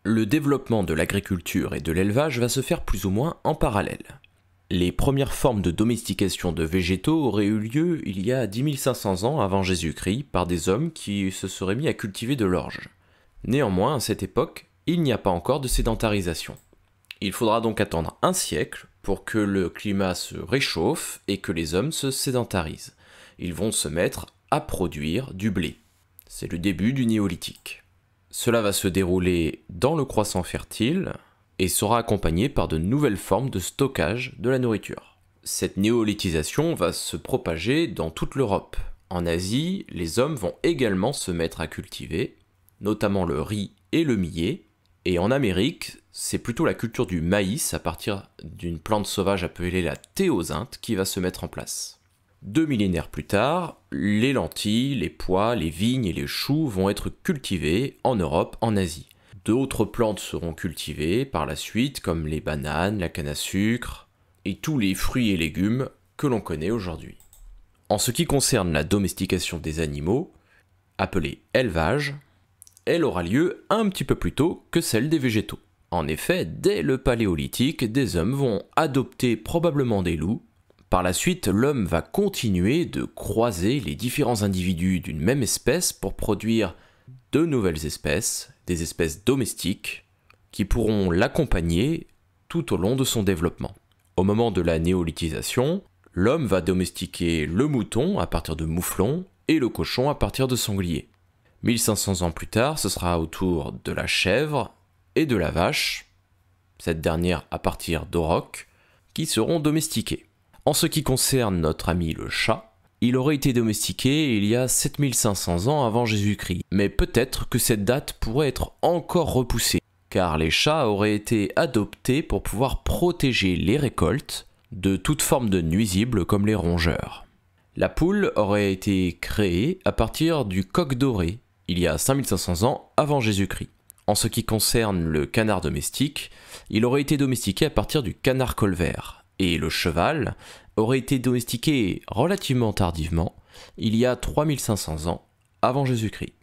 Le développement de l'agriculture et de l'élevage va se faire plus ou moins en parallèle. Les premières formes de domestication de végétaux auraient eu lieu il y a 10 500 ans avant Jésus-Christ par des hommes qui se seraient mis à cultiver de l'orge. Néanmoins, à cette époque, il n'y a pas encore de sédentarisation. Il faudra donc attendre un siècle pour que le climat se réchauffe et que les hommes se sédentarisent. Ils vont se mettre à produire du blé. C'est le début du néolithique. Cela va se dérouler dans le croissant fertile et sera accompagné par de nouvelles formes de stockage de la nourriture. Cette néolithisation va se propager dans toute l'Europe. En Asie, les hommes vont également se mettre à cultiver, notamment le riz et le millet, et en Amérique, c'est plutôt la culture du maïs à partir d'une plante sauvage appelée la théosinte qui va se mettre en place. 2 millénaires plus tard, les lentilles, les pois, les vignes et les choux vont être cultivés en Europe, en Asie. D'autres plantes seront cultivées par la suite, comme les bananes, la canne à sucre et tous les fruits et légumes que l'on connaît aujourd'hui. En ce qui concerne la domestication des animaux, appelée élevage, elle aura lieu un petit peu plus tôt que celle des végétaux. En effet, dès le Paléolithique, des hommes vont adopter probablement des loups. Par la suite, l'homme va continuer de croiser les différents individus d'une même espèce pour produire de nouvelles espèces, des espèces domestiques, qui pourront l'accompagner tout au long de son développement. Au moment de la néolithisation, l'homme va domestiquer le mouton à partir de mouflons et le cochon à partir de sangliers. 1500 ans plus tard, ce sera au tour de la chèvre et de la vache, cette dernière à partir d'aurochs, qui seront domestiqués. En ce qui concerne notre ami le chat, il aurait été domestiqué il y a 7500 ans avant Jésus-Christ, mais peut-être que cette date pourrait être encore repoussée, car les chats auraient été adoptés pour pouvoir protéger les récoltes de toute forme de nuisibles comme les rongeurs. La poule aurait été créée à partir du coq doré, il y a 5500 ans avant Jésus-Christ. En ce qui concerne le canard domestique, il aurait été domestiqué à partir du canard colvert. Et le cheval aurait été domestiqué relativement tardivement, il y a 3500 ans avant Jésus-Christ.